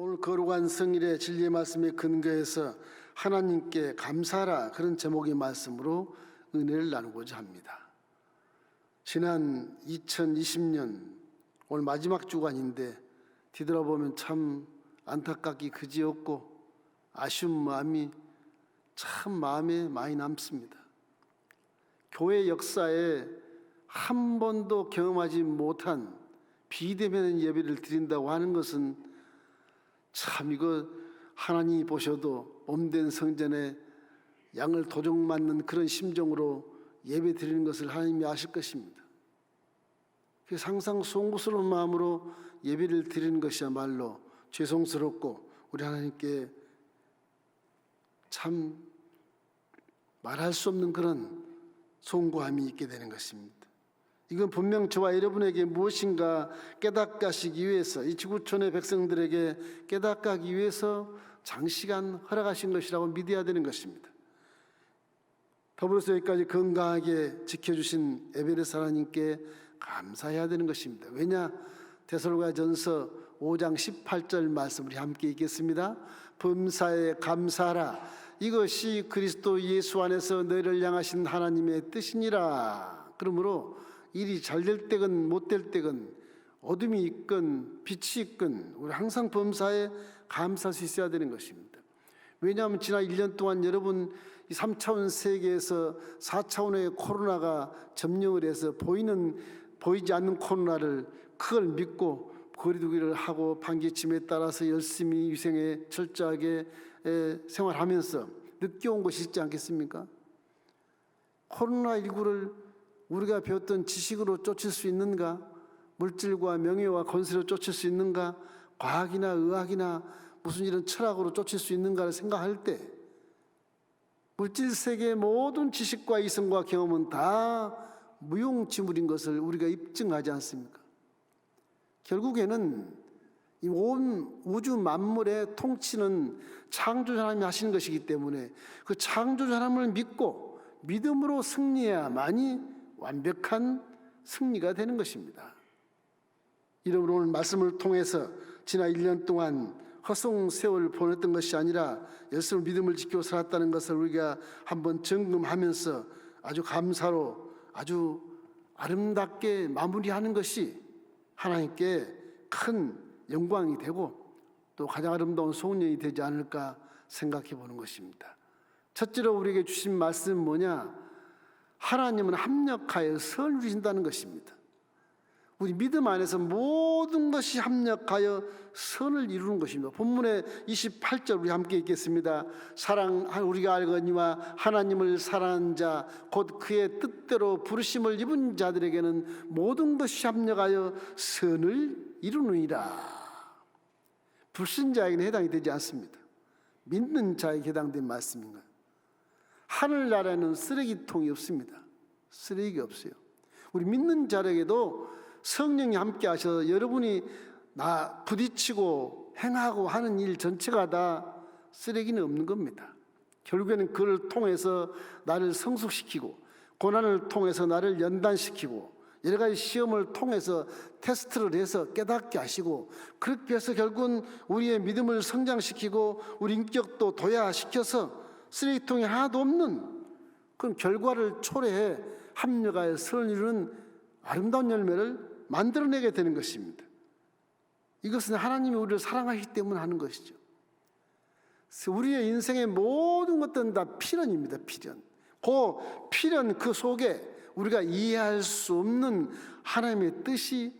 오늘 거룩한 성일의 진리의 말씀에 근거해서 하나님께 감사하라, 그런 제목의 말씀으로 은혜를 나누고자 합니다. 지난 2020년 오늘 마지막 주간인데 뒤돌아보면 참 안타깝기 그지없고 아쉬운 마음이 참 마음에 많이 남습니다. 교회 역사에 한 번도 경험하지 못한 비대면 예배를 드린다고 하는 것은 참 이거 하나님이 보셔도 몸된 성전에 양을 도적 맞는 그런 심정으로 예배 드리는 것을 하나님이 아실 것입니다. 그래서 항상 송구스러운 마음으로 예배를 드리는 것이야말로 죄송스럽고 우리 하나님께 참 말할 수 없는 그런 송구함이 있게 되는 것입니다. 이건 분명 저와 여러분에게 무엇인가 깨닫게 하시기 위해서, 이 지구촌의 백성들에게 깨닫게 하기 위해서 장시간 허락하신 것이라고 믿어야 되는 것입니다. 더불어서 여기까지 건강하게 지켜주신 에베레스 하나님께 감사해야 되는 것입니다. 왜냐? 데살로니가전서 5장 18절 말씀 우리 함께 읽겠습니다. 범사에 감사하라. 이것이 그리스도 예수 안에서 너희를 향하신 하나님의 뜻이니라. 그러므로 일이 잘 될 때건 못 될 때건 어둠이 있건 빛이 있건 우리 항상 범사에 감사할 수 있어야 되는 것입니다. 왜냐하면 지난 1년 동안 여러분 이 3차원 세계에서 4차원의 코로나가 점령을 해서 보이지 않는 코로나를 그걸 믿고 거리두기를 하고 방지침에 따라서 열심히 위생에 철저하게 생활하면서 느껴온 것이 있지 않겠습니까? 코로나19를 우리가 배웠던 지식으로 쫓을 수 있는가? 물질과 명예와 건설로 쫓을 수 있는가? 과학이나 의학이나 무슨 이런 철학으로 쫓을 수 있는가를 생각할 때 물질 세계의 모든 지식과 이성과 경험은 다 무용지물인 것을 우리가 입증하지 않습니까? 결국에는 이 온 우주 만물의 통치는 창조주 하나님이 하시는 것이기 때문에 그 창조주 하나님을 믿고 믿음으로 승리해야만이 완벽한 승리가 되는 것입니다. 이러므로 오늘 말씀을 통해서 지난 1년 동안 허송세월을 보냈던 것이 아니라 열심히 믿음을 지키고 살았다는 것을 우리가 한번 점검하면서 아주 감사로 아주 아름답게 마무리하는 것이 하나님께 큰 영광이 되고 또 가장 아름다운 소원이 되지 않을까 생각해 보는 것입니다. 첫째로 우리에게 주신 말씀은 뭐냐? 하나님은 합력하여 선을 주신다는 것입니다. 우리 믿음 안에서 모든 것이 합력하여 선을 이루는 것입니다. 본문의 28절 우리 함께 읽겠습니다. 우리가 알거니와 하나님을 사랑하는 자 곧 그의 뜻대로 부르심을 입은 자들에게는 모든 것이 합력하여 선을 이루느니라. 불신자에게는 해당이 되지 않습니다. 믿는 자에게 해당된 말씀인가요? 하늘나라에는 쓰레기통이 없습니다. 쓰레기가 없어요. 우리 믿는 자에게도 성령이 함께 하셔서 여러분이 부딪히고 행하고 하는 일 전체가 다 쓰레기는 없는 겁니다. 결국에는 그를 통해서 나를 성숙시키고 고난을 통해서 나를 연단시키고 여러 가지 시험을 통해서 테스트를 해서 깨닫게 하시고 그렇게 해서 결국은 우리의 믿음을 성장시키고 우리 인격도 도야시켜서 쓰레기통이 하나도 없는 그런 결과를 초래해 합력하여 선을 이루는 아름다운 열매를 만들어내게 되는 것입니다. 이것은 하나님이 우리를 사랑하시기 때문에 하는 것이죠. 우리의 인생의 모든 것들은 다 필연입니다. 필연. 그 필연 그 속에 우리가 이해할 수 없는 하나님의 뜻이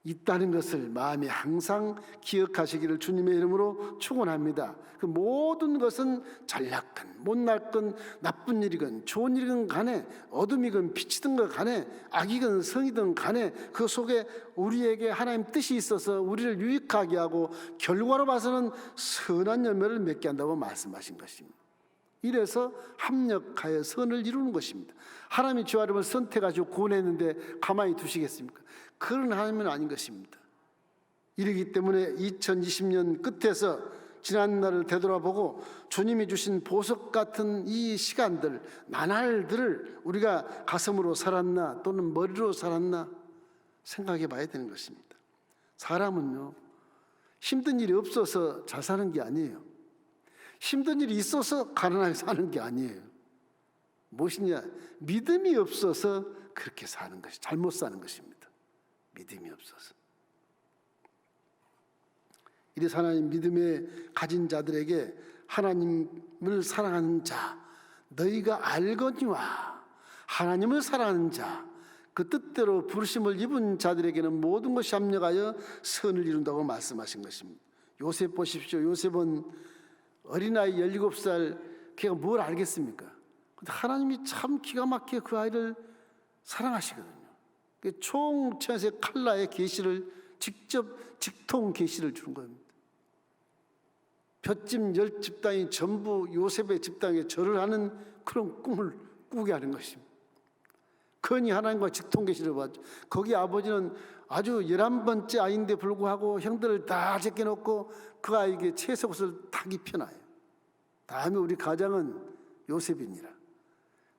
있다는 것을 마음에 항상 기억하시기를 주님의 이름으로 축원합니다. 그 모든 것은 잘났건 못났건 나쁜 일이건 좋은 일이건 간에 어둠이건 빛이든 것 간에 악이건 성이든 간에 그 속에 우리에게 하나님 뜻이 있어서 우리를 유익하게 하고 결과로 봐서는 선한 열매를 맺게 한다고 말씀하신 것입니다. 이래서 합력하여 선을 이루는 것입니다. 하나님이 저와 여러분을 선택하시고 구원했는데 가만히 두시겠습니까? 그런 하나님은 아닌 것입니다. 이러기 때문에 2020년 끝에서 지난 날을 되돌아보고 주님이 주신 보석 같은 이 시간들, 나날들을 우리가 가슴으로 살았나 또는 머리로 살았나 생각해 봐야 되는 것입니다. 사람은요, 힘든 일이 없어서 잘 사는 게 아니에요. 힘든 일이 있어서 가난하게 사는 게 아니에요. 무엇이냐? 믿음이 없어서 그렇게 사는 것이, 잘못 사는 것입니다. 믿음이 없어서. 이래서 하나님 믿음에 가진 자들에게 하나님을 사랑하는 자, 너희가 알거니와 하나님을 사랑하는 자, 그 뜻대로 부르심을 입은 자들에게는 모든 것이 합력하여 선을 이룬다고 말씀하신 것입니다. 요셉 보십시오. 요셉은 어린아이 17살, 걔가 뭘 알겠습니까? 근데 하나님이 참 기가 막히게 그 아이를 사랑하시거든요. 총천세 칼라의 계시를 직접 직통 계시를 주는 겁니다. 볏집 10집단이 전부 요셉의 집단에 절을 하는 그런 꿈을 꾸게 하는 것입니다. 그니 하나님과 직통 계시를 받죠. 거기 아버지는 아주 11번째 아이인데 불구하고 형들을 다 제껴놓고 그 아이에게 채색옷을 다 입혀놔요. 다음에 우리 가장은 요셉이니라.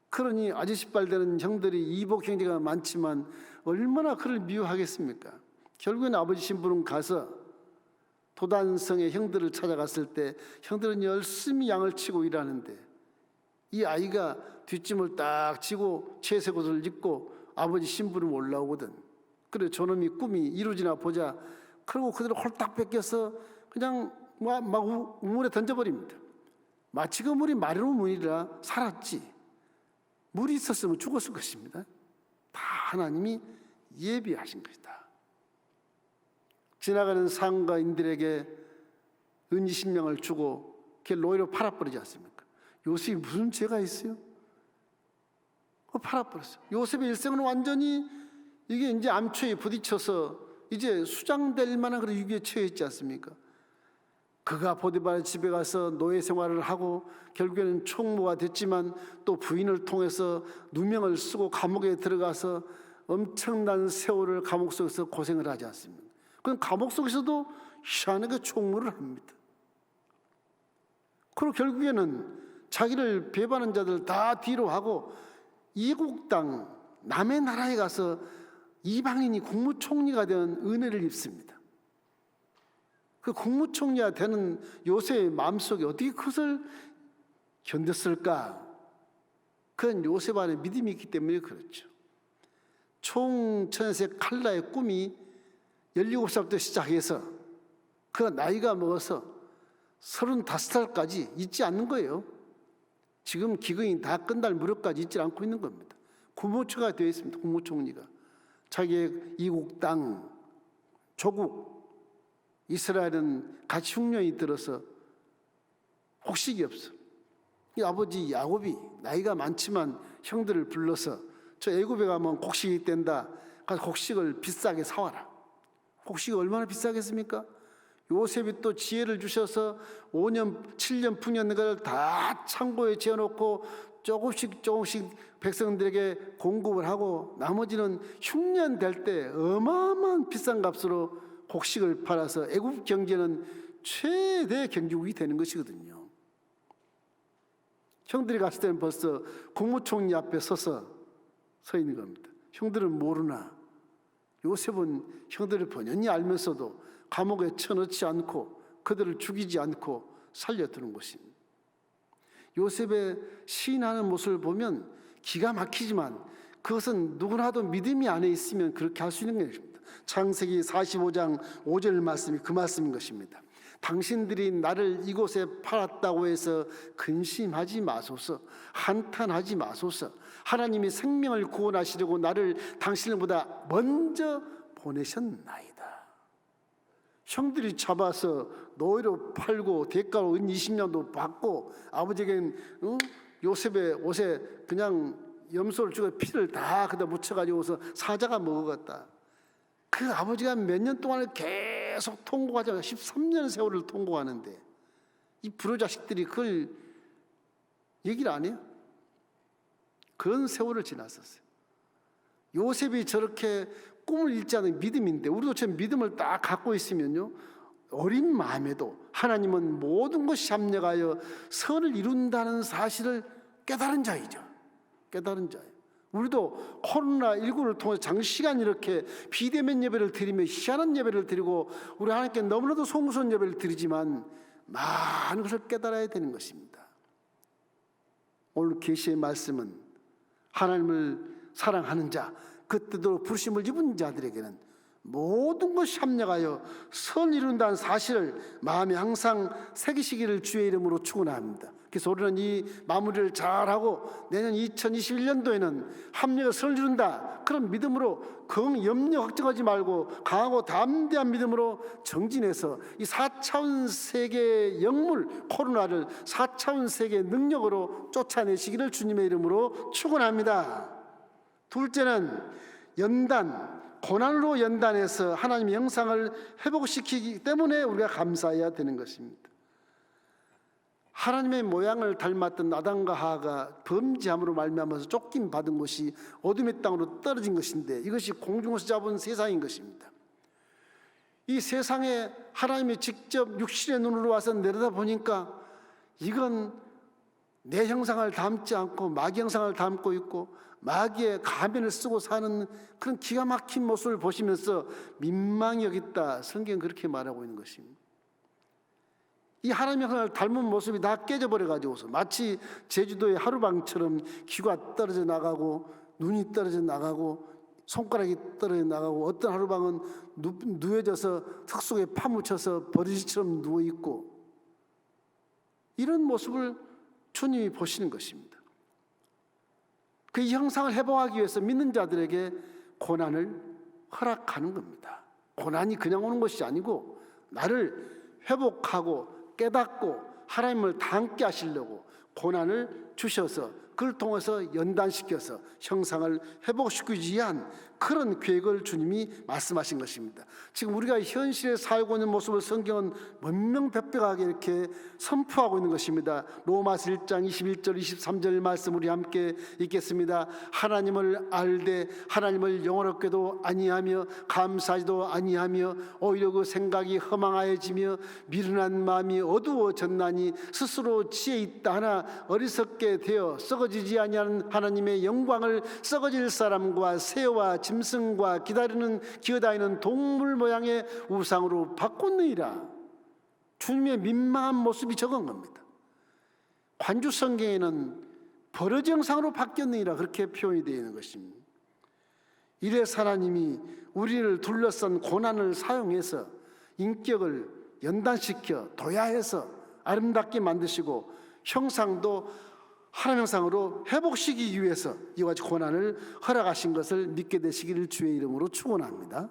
그러니 아저씨발 되는 형들이 이복 형제가 많지만 얼마나 그를 미워하겠습니까? 결국엔 아버지 신부는 가서 도단성의 형들을 찾아갔을 때 형들은 열심히 양을 치고 일하는데 이 아이가 뒷짐을 딱 지고 채색옷을 입고 아버지 신부는 올라오거든. 그래 저놈이 꿈이 이루어지나 보자. 그리고 그대로 홀딱 뺏겨서 그냥 막 우물에 던져버립니다. 마치 그 물이 마른 물이라 살았지. 물이 있었으면 죽었을 것입니다. 다 하나님이 예비하신 것이다. 지나가는 상가인들에게 은 20명을 주고 걔 노예로 팔아버리지 않습니까? 요셉이 무슨 죄가 있어요? 팔아버렸어요. 요셉의 일생은 완전히 이게 이제 암초에 부딪혀서 이제 수장될 만한 그런 위기에 처해있지 않습니까? 그가 보디발의 집에 가서 노예 생활을 하고 결국에는 총무가 됐지만 또 부인을 통해서 누명을 쓰고 감옥에 들어가서 엄청난 세월을 감옥 속에서 고생을 하지 않습니까? 그럼 감옥 속에서도 희한하게 총무를 합니다. 그리고 결국에는 자기를 배반하는 자들 다 뒤로 하고 이국 땅 남의 나라에 가서 이방인이 국무총리가 된 은혜를 입습니다. 그 국무총리가 되는 요셉의 마음속에 어떻게 그것을 견뎠을까? 그건 요셉 안에 믿음이 있기 때문에 그렇죠. 총천세 칼라의 꿈이 17살부터 시작해서 그 나이가 먹어서 35살까지 잊지 않는 거예요. 지금 기근이 다 끝날 무렵까지 잊지 않고 있는 겁니다. 국무총리가 되어 있습니다. 국무총리가. 자기의 이국 땅, 조국, 이스라엘은 같이 흉년이 들어서 곡식이 없어. 이 아버지 야곱이 나이가 많지만 형들을 불러서 저 애굽에 가면 곡식이 뗀다. 가서 곡식을 비싸게 사와라. 곡식이 얼마나 비싸겠습니까? 요셉이 또 지혜를 주셔서 5년, 7년 풍년 걸 다 창고에 지어놓고 조금씩 백성들에게 공급을 하고 나머지는 흉년 될 때 어마어마한 비싼 값으로 곡식을 팔아서 애굽 경제는 최대 경제국이 되는 것이거든요. 형들이 갔을 때는 벌써 국무총리 앞에 서 있는 겁니다. 형들은 모르나 요셉은 형들을 번연히 알면서도 감옥에 쳐넣지 않고 그들을 죽이지 않고 살려두는 것입니다. 요셉의 시인하는 모습을 보면 기가 막히지만 그것은 누구나도 믿음이 안에 있으면 그렇게 할 수 있는 것입니다. 창세기 45장 5절 말씀이 그 말씀인 것입니다. 당신들이 나를 이곳에 팔았다고 해서 근심하지 마소서, 한탄하지 마소서. 하나님이 생명을 구원하시려고 나를 당신들보다 먼저 보내셨나이다. 형들이 잡아서 노예로 팔고 대가로 은 20년도 받고 아버지에겐 요셉의 옷에 그냥 염소를 주고 피를 다 그다 묻혀가지고서 사자가 먹어갔다. 그 아버지가 몇 년 동안을 계속 통곡하자 13년 세월을 통곡하는데 이 불효자식들이 그걸 얘기를 안 해요. 그런 세월을 지났었어요. 요셉이 저렇게 꿈을 잃지 않은 믿음인데 우리도 저 믿음을 딱 갖고 있으면요 어린 마음에도 하나님은 모든 것이 합력하여 선을 이룬다는 사실을 깨달은 자이죠. 깨달은 자예요. 우리도 코로나19를 통해 장시간 이렇게 비대면 예배를 드리며 희한한 예배를 드리고 우리 하나님께 너무나도 소무서운 예배를 드리지만 많은 것을 깨달아야 되는 것입니다. 오늘 계시의 말씀은 하나님을 사랑하는 자, 그 뜻대로 부르심을 입은 자들에게는 모든 것이 합력하여 선을 이룬다는 사실을 마음에 항상 새기시기를 주의 이름으로 축원합니다. 그래서 우리는 이 마무리를 잘하고 내년 2021년도에는 합력의 선을 이룬다, 그런 믿음으로 염려 걱정하지 말고 강하고 담대한 믿음으로 정진해서 이 4차원 세계의 영물 코로나를 4차원 세계의 능력으로 쫓아내시기를 주님의 이름으로 축원합니다. 둘째는 고난으로 연단해서 하나님의 영상을 회복시키기 때문에 우리가 감사해야 되는 것입니다. 하나님의 모양을 닮았던 아담과 하와가 범죄함으로 말미암아서 쫓김 받은 것이 어둠의 땅으로 떨어진 것인데, 이것이 공중에서 잡은 세상인 것입니다. 이 세상에 하나님이 직접 육신의 눈으로 와서 내려다보니까 이건 내 형상을 닮지 않고 마귀 형상을 닮고 있고 마귀의 가면을 쓰고 사는 그런 기가 막힌 모습을 보시면서 민망히 여겼다, 성경은 그렇게 말하고 있는 것입니다. 이 하나님의 형상을 닮은 모습이 다 깨져버려가지고서 마치 제주도의 하루방처럼 귀가 떨어져 나가고 눈이 떨어져 나가고 손가락이 떨어져 나가고, 어떤 하루방은 누워져서 흙 속에 파묻혀서 버리지처럼 누워있고, 이런 모습을 주님이 보시는 것입니다. 그 형상을 회복하기 위해서 믿는 자들에게 고난을 허락하는 겁니다. 고난이 그냥 오는 것이 아니고 나를 회복하고 깨닫고 하나님을 닮게 하시려고 고난을 주셔서 그걸 통해서 연단시켜서 형상을 회복시키기 위한 그런 계획을 주님이 말씀하신 것입니다. 지금 우리가 현실에 살고 있는 모습을 성경은 문명백백하게 이렇게 선포하고 있는 것입니다. 로마서 1장 21절 23절 말씀 우리 함께 읽겠습니다. 하나님을 알되 하나님을 영원롭게도 아니하며 감사하지도 아니하며 오히려 그 생각이 허망하여지며 미련한 마음이 어두워졌나니 스스로 지혜 있다 하나 어리석게 되어 썩어지지 아니하는 하나님의 영광을 썩어질 사람과 새와 짐승과 기어다니는 동물 모양의 우상으로 바꿨느니라. 주님의 민망한 모습이 적은 겁니다. 관주 성경에는 버러지 형상으로 바뀌었느니라 그렇게 표현이 되어 있는 것입니다. 이래서 하나님이 우리를 둘러싼 고난을 사용해서 인격을 연단시켜 도야해서 아름답게 만드시고 형상도 하나님 형상으로 회복시키기 위해서 이와 같이 고난을 허락하신 것을 믿게 되시기를 주의 이름으로 축원합니다.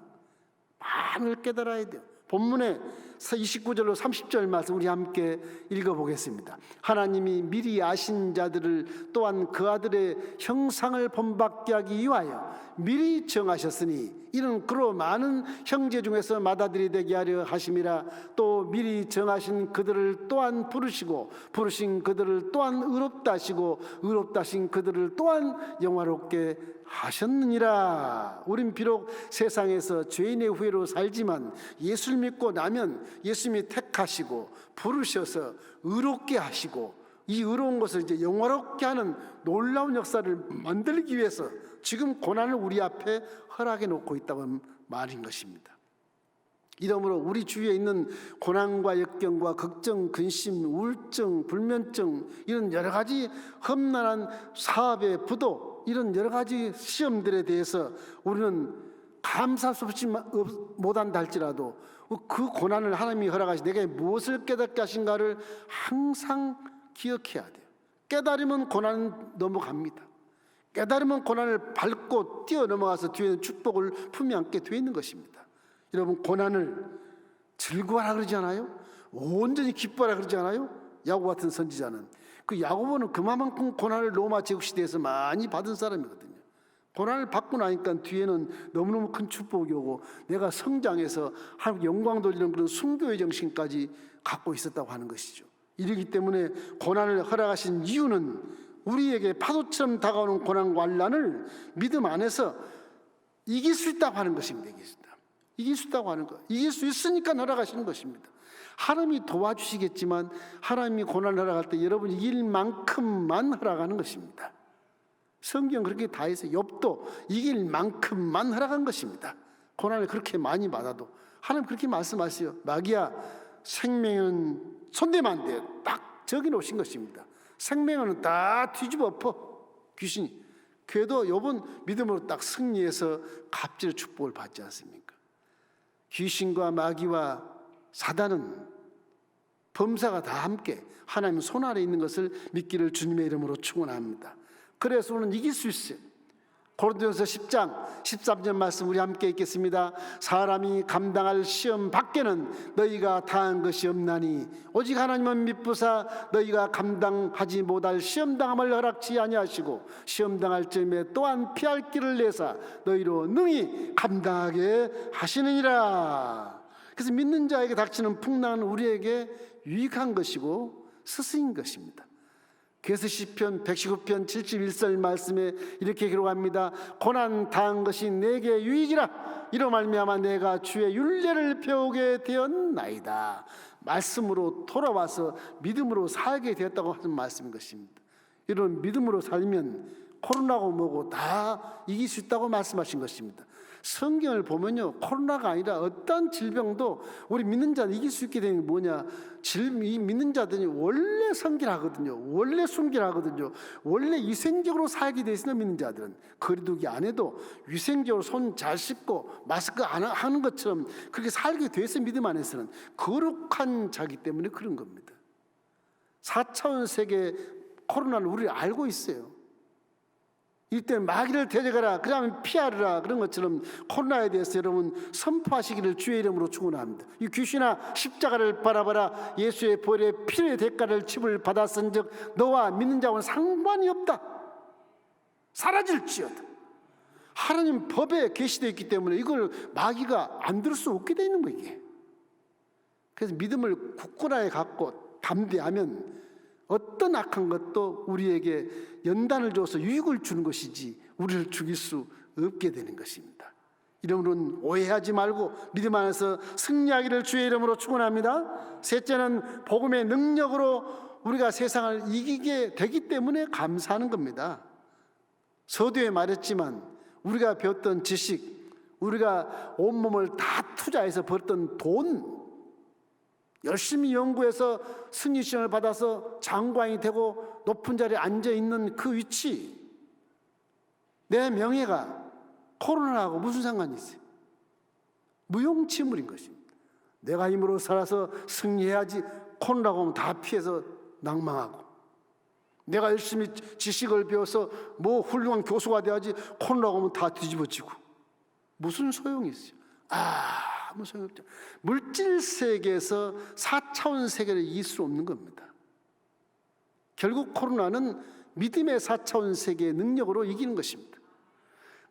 많은 걸 깨달아야 돼요. 본문에 29절로 30절 말씀 우리 함께 읽어보겠습니다. 하나님이 미리 아신 자들을 또한 그 아들의 형상을 본받게 하기 위하여 미리 정하셨으니 이는 그로 많은 형제 중에서 맏아들이 되게 하려 하심이라. 또 미리 정하신 그들을 또한 부르신 그들을 또한 의롭다 하시고 의롭다 하신 그들을 또한 영화롭게 하셨느니라. 우린 비록 세상에서 죄인의 후예로 살지만 예수를 믿고 나면 예수님이 택하시고 부르셔서 의롭게 하시고 이 의로운 것을 이제 영화롭게 하는 놀라운 역사를 만들기 위해서 지금 고난을 우리 앞에 허락해 놓고 있다고 말인 것입니다. 이러므로 우리 주위에 있는 고난과 역경과 걱정, 근심, 우울증, 불면증, 이런 여러 가지 험난한 사업의 부도, 이런 여러 가지 시험들에 대해서 우리는 감사할 수 없이 못한다 할지라도 그 고난을 하나님이 허락하시 내게 무엇을 깨닫게 하신가를 항상 기억해야 돼요. 깨달으면 고난은 넘어갑니다. 깨달으면 고난을 밟고 뛰어넘어가서 뒤에는 축복을 품에 안게 되어 있는 것입니다. 여러분, 고난을 즐거워하라 그러지 않아요? 온전히 기뻐하라 그러지 않아요? 야곱 같은 선지자는, 그 야고보는 그만큼 고난을 로마 제국시대에서 많이 받은 사람이거든요. 고난을 받고 나니까 뒤에는 너무너무 큰 축복이 오고 내가 성장해서 하나님 영광 돌리는 그런 순교의 정신까지 갖고 있었다고 하는 것이죠. 이러기 때문에 고난을 허락하신 이유는 우리에게 파도처럼 다가오는 고난과 환난을 믿음 안에서 이길 수 있다고 하는 것입니다. 이길 수 있다고 하는 것, 이길 수 있으니까 허락하시는 것입니다. 하나님이 도와주시겠지만 하나님이 고난을 허락할 때 여러분이 이길 만큼만 허락하는 것입니다. 성경 그렇게 다 해서 욥도 이길 만큼만 허락한 것입니다. 고난을 그렇게 많이 받아도 하나님 그렇게 말씀하세요. 마귀야, 생명은 손대면 안 돼요. 딱 적어놓으신 것입니다. 생명은 다 뒤집어 엎어 귀신이. 그래도 욥은 믿음으로 딱 승리해서 갑절의 축복을 받지 않습니까? 귀신과 마귀와 사단은 범사가 다 함께 하나님 손 아래 있는 것을 믿기를 주님의 이름으로 축원합니다. 그래서 우리는 이길 수 있어요. 고린도전서 10장 13절 말씀 우리 함께 읽겠습니다. 사람이 감당할 시험 밖에는 너희가 다한 것이 없나니 오직 하나님은 미쁘사 너희가 감당하지 못할 시험당함을 허락치 아니하시고 시험당할 즈음에 또한 피할 길을 내사 너희로 능히 감당하게 하시느니라. 그래서 믿는 자에게 닥치는 풍랑은 우리에게 유익한 것이고 스승인 것입니다. 그래서 시편 119편 71절 말씀에 이렇게 기록합니다. 고난 당한 것이 내게 유익이라 이로 말미암아 내가 주의 율례를 배우게 되었나이다. 말씀으로 돌아와서 믿음으로 살게 되었다고 하는 말씀인 것입니다. 이런 믿음으로 살면 코로나고 뭐고 다 이길 수 있다고 말씀하신 것입니다. 성경을 보면요, 코로나가 아니라 어떤 질병도 우리 믿는 자는 이길 수 있게 되는 게 뭐냐? 이 믿는 자들이 원래 성결하거든요. 원래 순결하거든요. 원래 위생적으로 살게 돼 있으면 믿는 자들은 거리두기 안 해도 위생적으로 손 잘 씻고 마스크 안 하는 것처럼 그렇게 살게 돼 있어. 믿음 안에서는 거룩한 자기 때문에 그런 겁니다. 4차원 세계 코로나는 우리 알고 있어요. 이때 마귀를 데려가라, 그 다음에 피하라, 그런 것처럼 코로나에 대해서 여러분 선포하시기를 주의 이름으로 축원합니다. 이 귀신아 십자가를 바라봐라. 예수의 보혈의 피의 대가를 칩을 받았은즉 너와 믿는 자와는 상관이 없다. 사라질지어다. 하나님 법에 계시되어 있기 때문에 이걸 마귀가 안 들을 수 없게 되어 있는 거예요. 이게. 그래서 믿음을 굳건하게 갖고 담대하면 어떤 악한 것도 우리에게 연단을 줘서 유익을 주는 것이지 우리를 죽일 수 없게 되는 것입니다. 이러므로 오해하지 말고 믿음 안에서 승리하기를 주의 이름으로 축원합니다. 셋째는 복음의 능력으로 우리가 세상을 이기게 되기 때문에 감사하는 겁니다. 서두에 말했지만 우리가 배웠던 지식, 우리가 온몸을 다 투자해서 벌었던 돈, 열심히 연구해서 승리 시험을 받아서 장관이 되고 높은 자리에 앉아있는 그 위치, 내 명예가 코로나하고 무슨 상관이 있어요? 무용지물인 것입니다. 내가 힘으로 살아서 승리해야지. 코로나가 오면 다 피해서 낭망하고, 내가 열심히 지식을 배워서 뭐 훌륭한 교수가 돼야지. 코로나가 오면 다 뒤집어지고 무슨 소용이 있어요? 아무 소용없죠. 물질 세계에서 4차원 세계를 이길 수 없는 겁니다. 결국 코로나는 믿음의 4차원 세계의 능력으로 이기는 것입니다.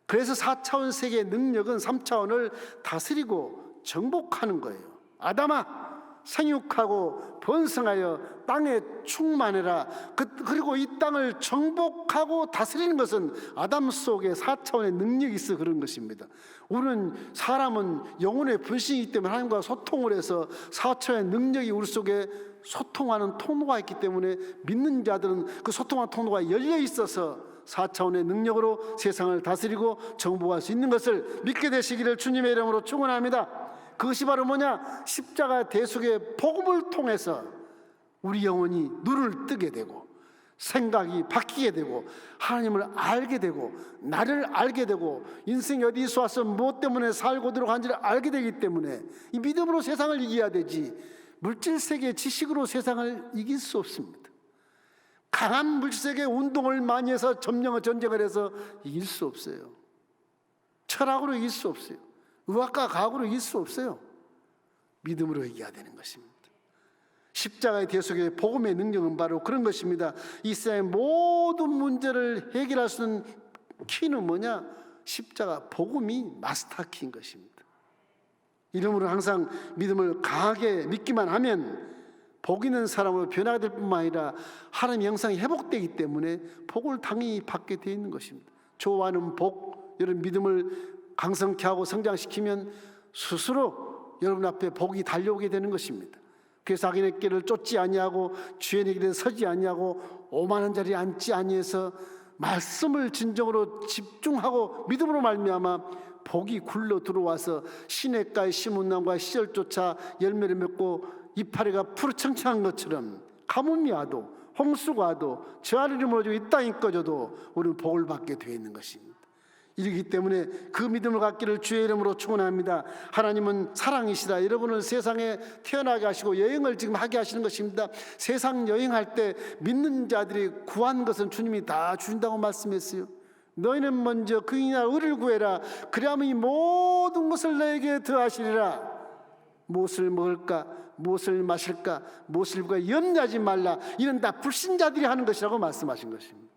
그래서 4차원 세계의 능력은 3차원을 다스리고 정복하는 거예요. 아담아 생육하고 번성하여 땅에 충만해라. 그리고 이 땅을 정복하고 다스리는 것은 아담 속에 4차원의 능력이 있어 그런 것입니다. 우리는 사람은 영혼의 분신이기 때문에 하나님과 소통을 해서 4차원의 능력이 우리 속에 소통하는 통로가 있기 때문에 믿는 자들은 그 소통하는 통로가 열려 있어서 4차원의 능력으로 세상을 다스리고 정복할 수 있는 것을 믿게 되시기를 주님의 이름으로 축원합니다. 그것이 바로 뭐냐? 십자가 대속의 복음을 통해서 우리 영혼이 눈을 뜨게 되고 생각이 바뀌게 되고 하나님을 알게 되고 나를 알게 되고 인생이 어디서 와서 무엇 때문에 살고 들어간지를 알게 되기 때문에 이 믿음으로 세상을 이겨야 되지 물질세계의 지식으로 세상을 이길 수 없습니다. 강한 물질세계의 운동을 많이 해서 전쟁을 해서 이길 수 없어요. 철학으로 이길 수 없어요. 의학과 과학으로 이길 수 없어요. 믿음으로 이겨야 되는 것입니다. 십자가의 대속의 복음의 능력은 바로 그런 것입니다. 이 세상의 모든 문제를 해결할 수 있는 키는 뭐냐? 십자가 복음이 마스터 키인 것입니다. 이러므로 항상 믿음을 강하게 믿기만 하면 복 있는 사람으로 변화가 될 뿐만 아니라 하나님의 형상이 회복되기 때문에 복을 당연히 받게 되어 있는 것입니다. 좋아하는 복, 여러분 믿음을 강성케 하고 성장시키면 스스로 여러분 앞에 복이 달려오게 되는 것입니다. 그래서 악인의 길을 쫓지 아니하고 주인의 길에 서지 아니하고 오만한 자리에 앉지 아니해서 말씀을 진정으로 집중하고 믿음으로 말미암아 복이 굴러 들어와서 시냇가에 심은 나무가 시절조차 열매를 맺고 이파리가 푸르청청한 것처럼 가뭄이 와도 홍수가 와도 저 아래를 무너지고 이 땅이 꺼져도 우리는 복을 받게 되어 있는 것입니다. 이러기 때문에 그 믿음을 갖기를 주의 이름으로 축원합니다. 하나님은 사랑이시라. 여러분을 세상에 태어나게 하시고 여행을 지금 하게 하시는 것입니다. 세상 여행할 때 믿는 자들이 구한 것은 주님이 다 주신다고 말씀했어요. 너희는 먼저 그이나 의를 구해라. 그리하면 이 모든 것을 너에게 더하시리라. 무엇을 먹을까, 무엇을 마실까, 무엇을 입을까 염려하지 말라. 이는 다 불신자들이 하는 것이라고 말씀하신 것입니다.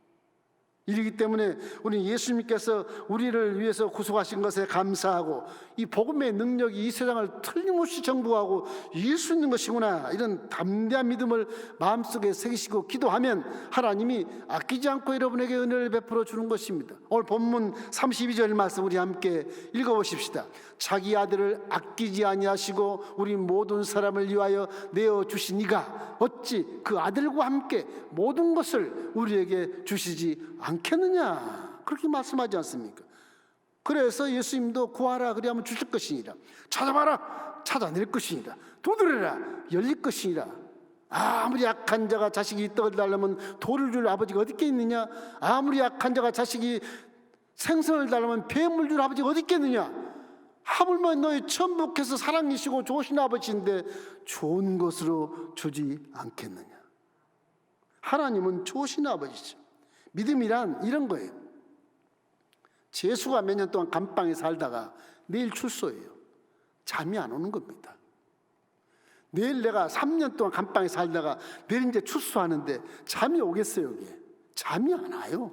이러기 때문에 우리 예수님께서 우리를 위해서 구속하신 것에 감사하고 이 복음의 능력이 이 세상을 틀림없이 정복하고 이길 수 있는 것이구나, 이런 담대한 믿음을 마음속에 새기시고 기도하면 하나님이 아끼지 않고 여러분에게 은혜를 베풀어 주는 것입니다. 오늘 본문 32절 말씀 우리 함께 읽어보십시다. 자기 아들을 아끼지 아니하시고 우리 모든 사람을 위하여 내어주신 이가 어찌 그 아들과 함께 모든 것을 우리에게 주시지 않겠느냐, 그렇게 말씀하지 않습니까? 그래서 예수님도 구하라 그리하면 주실 것이니라, 찾아봐라 찾아낼 것이니라, 두드려라 열릴 것이니라. 아무리 약한 자가 자식이 떡을 달라면 돌을 줄 아버지가 어디 있겠느냐? 아무리 약한 자가 자식이 생선을 달라면 뱀을 줄 아버지가 어디 있겠느냐? 하물며 너희 천복해서 사랑이시고 좋으신 아버지인데 좋은 것으로 주지 않겠느냐? 하나님은 좋으신 아버지죠. 믿음이란 이런 거예요. 재수가 몇 년 동안 감방에 살다가 내일 출소해요. 잠이 안 오는 겁니다. 내일 내가 3년 동안 감방에 살다가 내일 이제 출소하는데 잠이 오겠어요? 여기에 잠이 안 와요.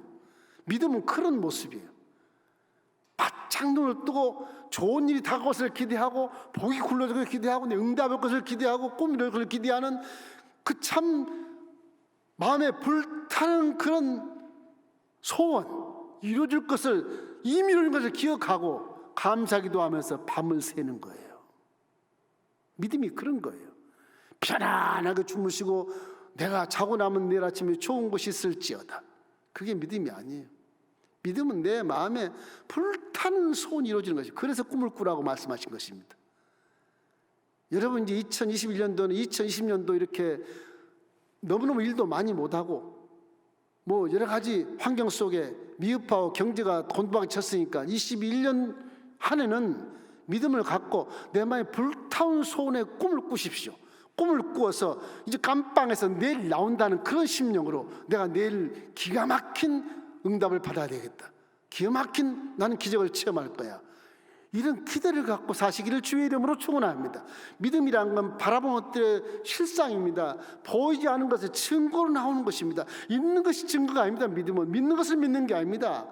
믿음은 그런 모습이에요. 바짝 눈을 뜨고 좋은 일이 다가올 것을 기대하고 복이 굴러질 것을 기대하고 응답할 것을 기대하고 꿈이 이룰 것을 기대하는 그 참 마음에 불타는 그런 소원, 이루어질 것을, 이미 이루어진 것을 기억하고 감사기도 하면서 밤을 새는 거예요. 믿음이 그런 거예요. 편안하게 주무시고 내가 자고 나면 내일 아침에 좋은 것이 있을지어다, 그게 믿음이 아니에요. 믿음은 내 마음에 불타는 소원이 이루어지는 것이죠. 그래서 꿈을 꾸라고 말씀하신 것입니다. 여러분 이제 2021년도는 2020년도 이렇게 너무너무 일도 많이 못하고 뭐 여러 가지 환경 속에 미흡하고 경제가 곤두박이 쳤으니까 21년 한 해는 믿음을 갖고 내 마음에 불타온 소원의 꿈을 꾸십시오. 꿈을 꾸어서 이제 감방에서 내일 나온다는 그런 심령으로 내가 내일 기가 막힌 응답을 받아야 되겠다, 기가 막힌 나는 기적을 체험할 거야, 이런 기대를 갖고 사시기를 주의 이름으로 축원합니다. 믿음이란 건 바라보는 것들의 실상입니다. 보이지 않은 것의 증거로 나오는 것입니다. 있는 것이 증거가 아닙니다. 믿음은 믿는 것을 믿는 게 아닙니다.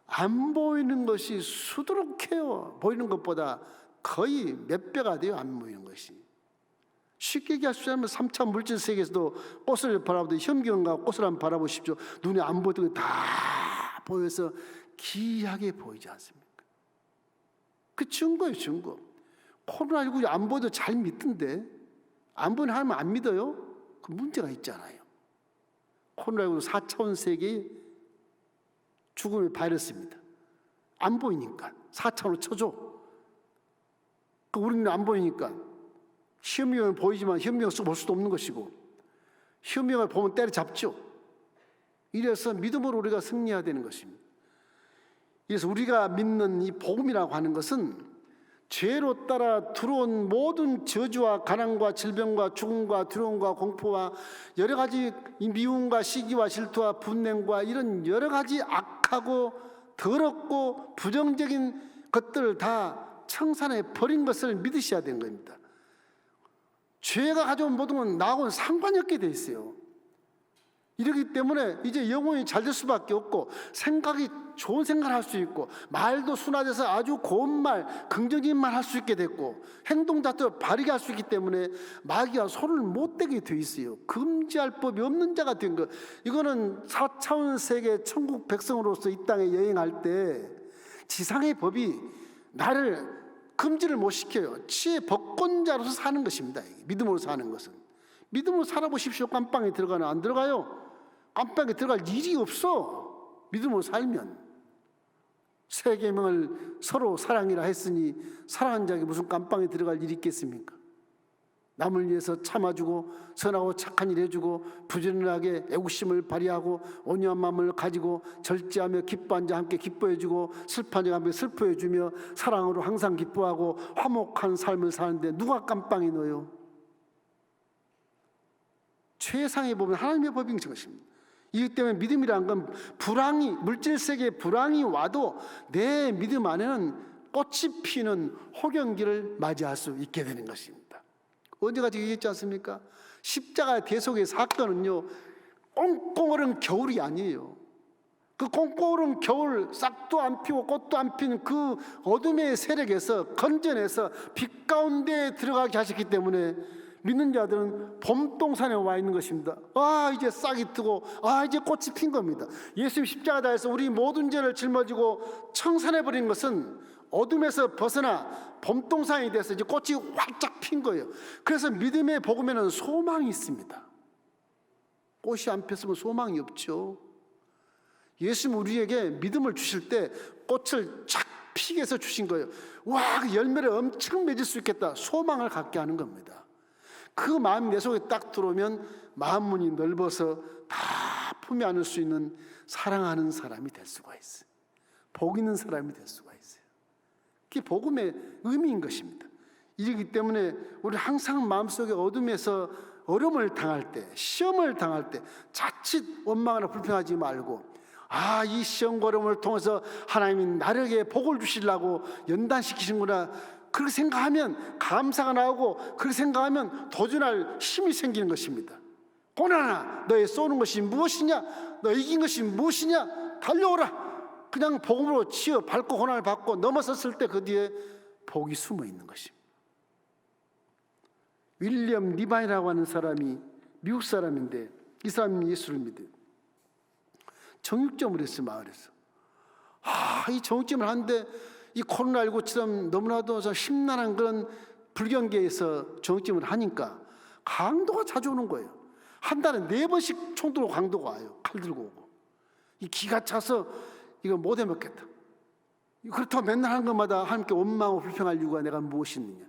안 보이는 것이 수두룩해요. 보이는 것보다 거의 몇 배가 돼요, 안 보이는 것이. 쉽게 얘기할 수 있으면 3차 물질 세계에서도 꽃을 바라보듯 현경과 꽃을 한번 바라보십시오. 눈에 안 보이던 게 다 보여서 기이하게 보이지 않습니까? 그 증거예요, 증거. 코로나19 안 보여도 잘 믿던데 안 보이는 하나님 안 믿어요? 그 문제가 있잖아요. 코로나19 4차원 세계의 죽음의 바이러스입니다. 안 보이니까 4차원으로 쳐줘. 그 우리는 안 보이니까 현미경은 보이지만 현미경을 볼 수도 없는 것이고 현미경을 보면 때려잡죠. 이래서 믿음으로 우리가 승리해야 되는 것입니다. 그래서 우리가 믿는 이 복음이라고 하는 것은 죄로 따라 들어온 모든 저주와 가난과 질병과 죽음과 두려움과 공포와 여러 가지 미움과 시기와 질투와 분냉과 이런 여러 가지 악하고 더럽고 부정적인 것들을 다 청산해 버린 것을 믿으셔야 되는 겁니다. 죄가 가져온 모든 건 나하고는 상관이 없게 돼 있어요. 이러기 때문에 이제 영혼이 잘 될 수밖에 없고 생각이 좋은 생각을 할 수 있고 말도 순화돼서 아주 고운 말, 긍정적인 말 할 수 있게 됐고 행동 자체를 바르게 할 수 있기 때문에 마귀가 손을 못 대게 돼 있어요. 금지할 법이 없는 자가 된 거. 이거는 4차원 세계 천국 백성으로서 이 땅에 여행할 때 지상의 법이 나를 금지를 못 시켜요. 치의 법권자로서 사는 것입니다. 믿음으로 사는 것은. 믿음으로 살아보십시오. 깜빵에 들어가나 안 들어가요? 깜빵에 들어갈 일이 없어. 믿음으로 살면 세 계명을 서로 사랑이라 했으니 사랑하는 자에게 무슨 깜빵에 들어갈 일이 있겠습니까? 남을 위해서 참아주고 선하고 착한 일 해주고 부지런하게 애국심을 발휘하고 온유한 마음을 가지고 절제하며 기뻐한 자 함께 기뻐해주고 슬퍼한 자 함께 슬퍼해주며 사랑으로 항상 기뻐하고 화목한 삶을 사는데 누가 깜빵에 넣어요? 최상의 법은 하나님의 법인 것입니다. 이기 때문에 믿음이란 건 불황이, 물질 세계에 불황이 와도 내 믿음 안에는 꽃이 피는 호경기를 맞이할 수 있게 되는 것입니다. 언제까지 얘기했지 않습니까? 십자가 대속의 사건은요, 꽁꽁 얼은 겨울이 아니에요. 그 꽁꽁 얼은 겨울, 싹도 안 피고 꽃도 안 피는 그 어둠의 세력에서 건져내서 빛 가운데 들어가게 하셨기 때문에 믿는 자들은 봄동산에 와 있는 것입니다. 아, 이제 싹이 트고, 아, 이제 꽃이 핀 겁니다. 예수님 십자가에서 우리 모든 죄를 짊어지고 청산해버린 것은 어둠에서 벗어나 봄동산이 돼서 이제 꽃이 활짝 핀 거예요. 그래서 믿음의 복음에는 소망이 있습니다. 꽃이 안 폈으면 소망이 없죠. 예수님 우리에게 믿음을 주실 때 꽃을 착 피게 해서 주신 거예요. 와, 그 열매를 엄청 맺을 수 있겠다. 소망을 갖게 하는 겁니다. 그 마음이 내 속에 딱 들어오면 마음 문이 넓어서 다 품에 안을 수 있는 사랑하는 사람이 될 수가 있어요. 복 있는 사람이 될 수가 있어요. 그게 복음의 의미인 것입니다. 이러기 때문에 우리 항상 마음속에 어둠에서 어려움을 당할 때, 시험을 당할 때 자칫 원망하나 불평하지 말고, 아, 이 시험과 어려움을 통해서 하나님이 나에게 복을 주시려고 연단시키시는구나, 그렇게 생각하면 감사가 나오고, 그렇게 생각하면 도전할 힘이 생기는 것입니다. 고난아, 너의 쏘는 것이 무엇이냐? 너 이긴 것이 무엇이냐? 달려오라. 그냥 복음으로 치어 밟고 고난을 받고 넘어섰을 때 그 뒤에 복이 숨어 있는 것입니다. 윌리엄 리바이라고 하는 사람이 미국 사람인데, 이 사람이 예수를 믿어요. 정육점을 했어요, 마을에서. 이 정육점을 하는데 이 코로나19처럼 너무나도 심란한 그런 불경계에서 정육점을 하니까 강도가 자주 오는 거예요. 한 달에 4번씩 총 들고 강도가 와요. 칼 들고 오고. 이 기가 차서 이거 못 해먹겠다. 그렇다고 맨날 하는 것마다 하나님께 원망하고 불평할 이유가 내가 무엇이 있느냐.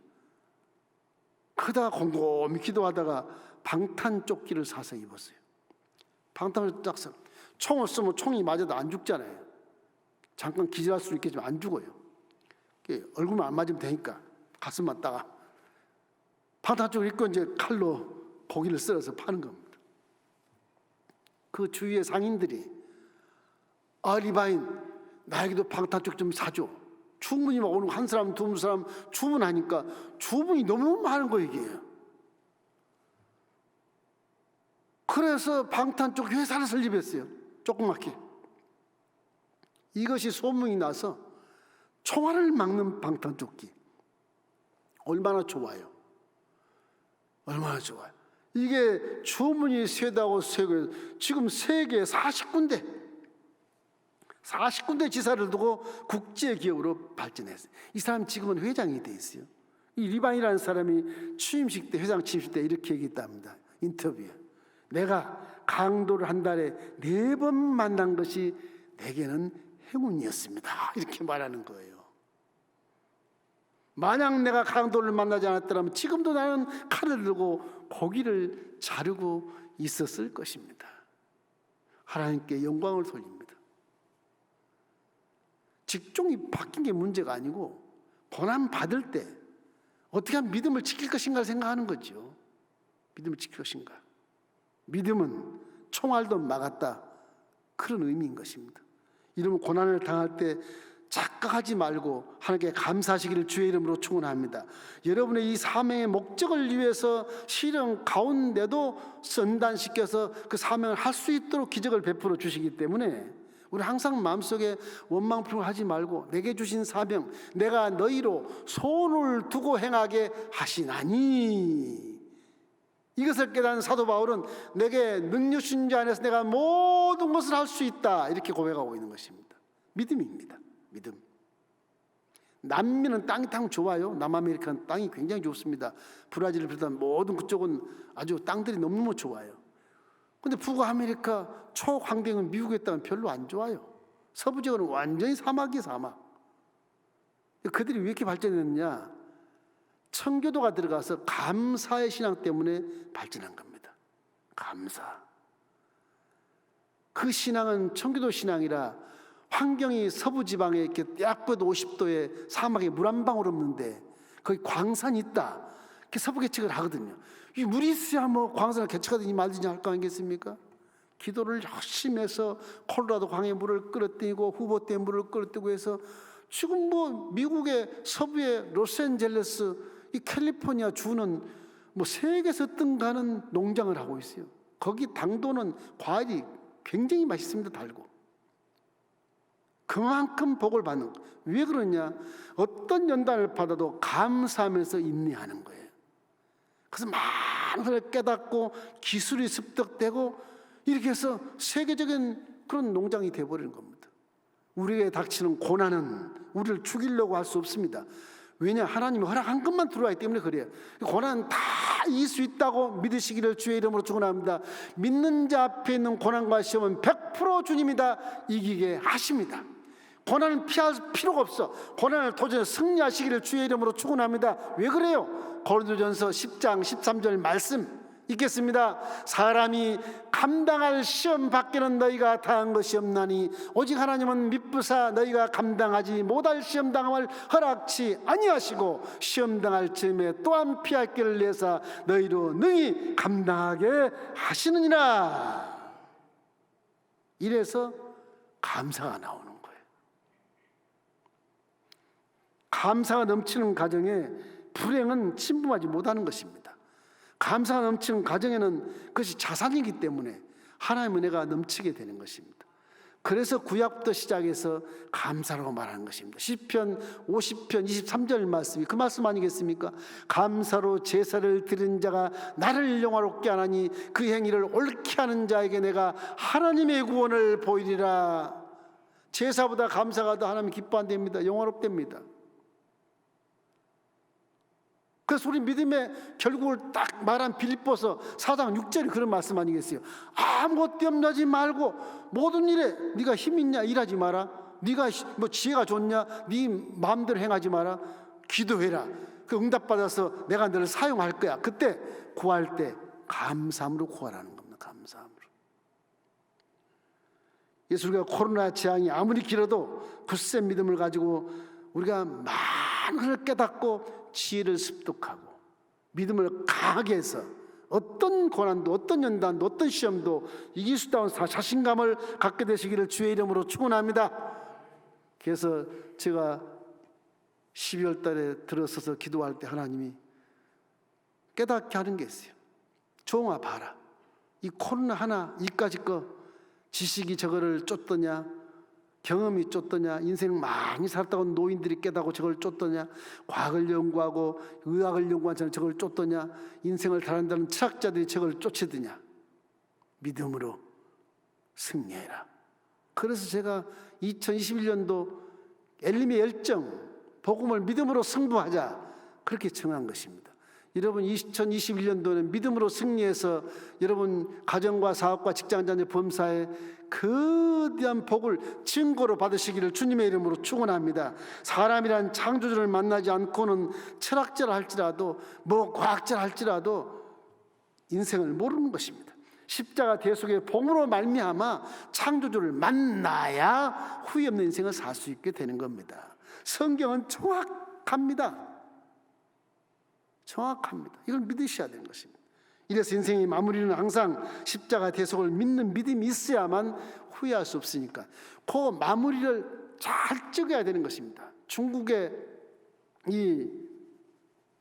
그러다가 곰곰이 기도하다가 방탄조끼를 사서 입었어요. 방탄을 딱 써. 총을 쏘면 총이 맞아도 안 죽잖아요. 잠깐 기절할 수 있겠지만 안 죽어요. 얼굴만 안 맞으면 되니까 가슴만 따가 방탄조끼를 입고 이제 칼로 고기를 썰어서 파는 겁니다. 그 주위의 상인들이, 아, 리바인, 나에게도 방탄조끼 좀 사줘. 주문이 막 오는 거, 한 사람, 두 사람 주문하니까 주문이 너무 많은 거예요, 이게. 그래서 방탄조끼 회사를 설립했어요. 조그맣게. 이것이 소문이 나서 총알을 막는 방탄조끼. 얼마나 좋아요. 얼마나 좋아요. 이게 주문이 쇠다고 쇠고, 지금 세계 40군데 지사를 두고 국제기업으로 발전했어요. 이 사람 지금은 회장이 돼 있어요. 이 리반이라는 사람이 취임식 때, 회장 취임식 때 이렇게 얘기했답니다. 인터뷰에. 내가 강도를 한 달에 4번 만난 것이 내게는 행운이었습니다. 이렇게 말하는 거예요. 만약 내가 강도를 만나지 않았더라면 지금도 나는 칼을 들고 고기를 자르고 있었을 것입니다. 하나님께 영광을 돌립니다. 직종이 바뀐 게 문제가 아니고 고난 받을 때 어떻게 하면 믿음을 지킬 것인가를 생각하는 거죠. 믿음을 지킬 것인가. 믿음은 총알도 막았다, 그런 의미인 것입니다. 이러면 고난을 당할 때 착각하지 말고 하나님께 감사하시기를 주의 이름으로 축원합니다. 여러분의 이 사명의 목적을 위해서 시련 가운데도 선단시켜서 그 사명을 할 수 있도록 기적을 베풀어 주시기 때문에 우리 항상 마음속에 원망 불평하지 말고 내게 주신 사명, 내가 너희로 손을 두고 행하게 하시나니, 이것을 깨달은 사도 바울은 내게 능력 주신 자 안에서 내가 모든 것을 할 수 있다, 이렇게 고백하고 있는 것입니다. 믿음입니다. 믿음. 남미는 땅이 참 좋아요. 남아메리카는 땅이 굉장히 좋습니다. 브라질을 비롯한 모든 그쪽은 아주 땅들이 너무너무 좋아요. 근데 북아메리카 초환경은 미국에 있다면 별로 안 좋아요. 서부 지역은 완전히 사막이 사막. 그들이 왜 이렇게 발전했느냐? 청교도가 들어가서 감사의 신앙 때문에 발전한 겁니다. 감사. 그 신앙은 청교도 신앙이라 환경이 서부 지방에 이렇게 약껏 50도의 사막에 물 한 방울 없는데 거기 광산이 있다. 이렇게 서부 개척을 하거든요. 이 물이 있어야 뭐 광산을 개척하든지 말든지 할 거 아니겠습니까? 기도를 열심히 해서 콜로라도 강에 물을 끌어들이고 후보 때 물을 끌어들이고 해서 지금 뭐 미국의 서부의 로스앤젤레스, 이 캘리포니아 주는 뭐 세계에서 등가는 농장을 하고 있어요. 거기 당도는 과일이 굉장히 맛있습니다. 달고. 그만큼 복을 받는 거예요. 왜 그러냐? 어떤 연단을 받아도 감사하면서 인내하는 거예요. 그래서 많은 걸 깨닫고 기술이 습득되고 이렇게 해서 세계적인 그런 농장이 되어버리는 겁니다. 우리에게 닥치는 고난은 우리를 죽이려고 할 수 없습니다. 왜냐? 하나님이 허락한 것만 들어왔기 때문에 그래요. 고난은 다 이길 수 있다고 믿으시기를 주의 이름으로 축원합니다. 믿는 자 앞에 있는 고난과 시험은 100% 주님이 다 이기게 하십니다. 고난은 피할 필요가 없어. 고난을 도전해 승리하시기를 주의 이름으로 축원합니다. 왜 그래요? 고린도전서 10장 13절 말씀 읽겠습니다. 사람이 감당할 시험 밖에는 너희가 다한 것이 없나니 오직 하나님은 미쁘사 너희가 감당하지 못할 시험 당함을 허락치 아니하시고 시험 당할 즈음에 또한 피할 길을 내사 너희로 능히 감당하게 하시느니라. 이래서 감사가 나오는 거예요. 감사가 넘치는 가정에 불행은 침범하지 못하는 것입니다. 감사가 넘치는 가정에는 그것이 자산이기 때문에 하나님의 은혜가 넘치게 되는 것입니다. 그래서 구약부터 시작해서 감사라고 말하는 것입니다. 시편 50편 23절 말씀이 그 말씀 아니겠습니까? 감사로 제사를 드리는 자가 나를 영화롭게 하나니 그 행위를 옳게 하는 자에게 내가 하나님의 구원을 보이리라. 제사보다 감사가 더 하나님 기뻐한답니다. 영화롭답니다. 그래서 우리 믿음의 결국을 딱 말한 빌립보서 4장 6절이 그런 말씀 아니겠어요? 아무것도 염려하지 말고 모든 일에 네가 힘 있냐 일하지 마라. 네가 뭐 지혜가 좋냐 네 마음대로 행하지 마라. 기도해라. 그 응답받아서 내가 너를 사용할 거야. 그때 구할 때 감사함으로 구하라는 겁니다. 감사함으로. 예수 우리가 코로나 재앙이 아무리 길어도 굳센 믿음을 가지고 우리가 많은 것을 깨닫고 지혜를 습득하고 믿음을 강하게 해서 어떤 고난도 어떤 연단도 어떤 시험도 이길 수 있다는 자신감을 갖게 되시기를 주의 이름으로 축원합니다. 그래서 제가 12월 달에 들어서서 기도할 때 하나님이 깨닫게 하는 게 있어요. 종아 봐라. 이 코로나 하나 이까지 거 지식이 저거를 쫓더냐 경험이 쫓더냐 인생 많이 살았다고 노인들이 깨닫고 저걸 쫓더냐 과학을 연구하고 의학을 연구한 사람이 저걸 쫓더냐 인생을 다룬다는 철학자들이 저걸 쫓으더냐 믿음으로 승리해라. 그래서 제가 2021년도 엘림의 열정 복음을 믿음으로 승부하자 그렇게 정한 것입니다. 여러분 2021년도는 믿음으로 승리해서 여러분 가정과 사업과 직장자녀 범사에 거대한 복을 증거로 받으시기를 주님의 이름으로 축원합니다. 사람이란 창조주를 만나지 않고는 철학자라 할지라도 뭐 과학자라 할지라도 인생을 모르는 것입니다. 십자가 대속의 복으로 말미암아 창조주를 만나야 후회 없는 인생을 살 수 있게 되는 겁니다. 성경은 정확합니다. 정확합니다. 이걸 믿으셔야 되는 것입니다. 이래서 인생의 마무리는 항상 십자가 대속을 믿는 믿음이 있어야만 후회할 수 없으니까 그 마무리를 잘 찍어야 되는 것입니다. 중국의 이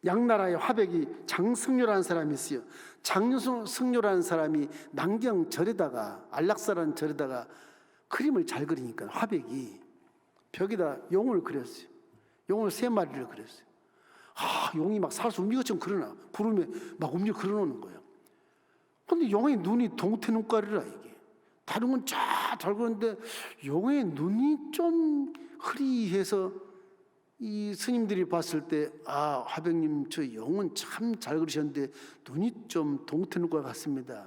양나라의 화백이 장승료라는 사람이 있어요. 장승료라는 사람이 남경절에다가 안락사라는 절에다가 그림을 잘 그리니까 화백이 벽에다 용을 그렸어요. 용을 3마리를 그렸어요. 용이 막 살아서 움직여처럼 그러나 구름에 막 움직여 그러는 거예요. 근데 용의 눈이 동태 눈깔이라 이게 다른 건 잘 그러는데 용의 눈이 좀 흐리해서 이 스님들이 봤을 때 화백님 저 용은 참 잘 그리셨는데 눈이 좀 동태 눈깔 같습니다.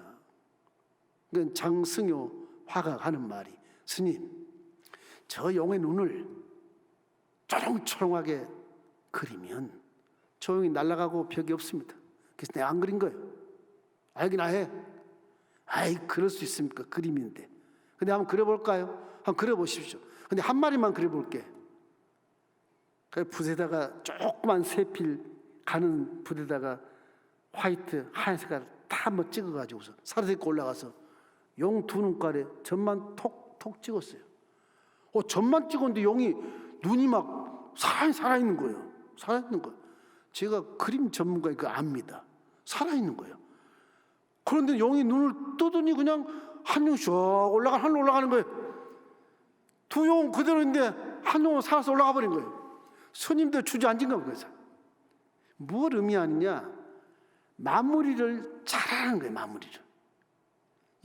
그러니까 장승효 화가 하는 말이 스님 저 용의 눈을 초롱초롱하게 그리면 조용히 날아가고 벽이 없습니다. 그래서 내가 안 그린 거예요. 알긴 해. 아이, 그럴 수 있습니까? 그림인데. 근데 한번 그려볼까요? 한번 그려보십시오. 근데 한 마리만 그려볼게. 그 붓에다가 조그만 세필 가는 붓에다가 화이트, 하얀 색깔 다 한번 찍어가지고서 사르륵 올라가서 용 두 눈깔에 점만 톡톡 찍었어요. 점만 찍었는데 용이 눈이 막 살아있는 거예요. 살아있는 거예요. 제가 그림 전문가니까 압니다. 살아있는 거예요. 그런데 용이 눈을 뜨더니 그냥 한 용 쭉 하늘로 올라가는 거예요. 두 용 그대로인데 한 용은 살아서 올라가 버린 거예요. 스님들 주저앉은 거예요. 그래서 뭘 의미하느냐? 마무리를 잘하는 거예요. 마무리를.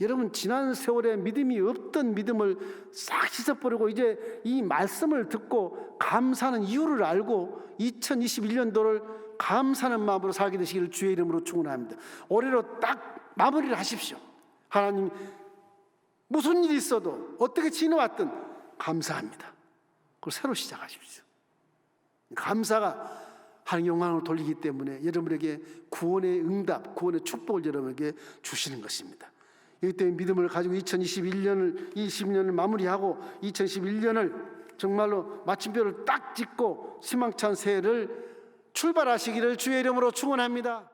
여러분, 지난 세월에 믿음이 없던 믿음을 싹 씻어버리고 이제 이 말씀을 듣고 감사하는 이유를 알고 2021년도를 감사하는 마음으로 살게 되시기를 주의 이름으로 축원합니다. 올해로 딱 마무리를 하십시오. 하나님, 무슨 일이 있어도 어떻게 지나왔든 감사합니다. 그걸 새로 시작하십시오. 감사가 하나님 영광을 돌리기 때문에 여러분에게 구원의 응답, 구원의 축복을 여러분에게 주시는 것입니다. 이기 때문에 믿음을 가지고 20년을 마무리하고 2021년을 정말로 마침표를 딱 찍고 희망찬 새해를 출발하시기를 주의 이름으로 축원합니다.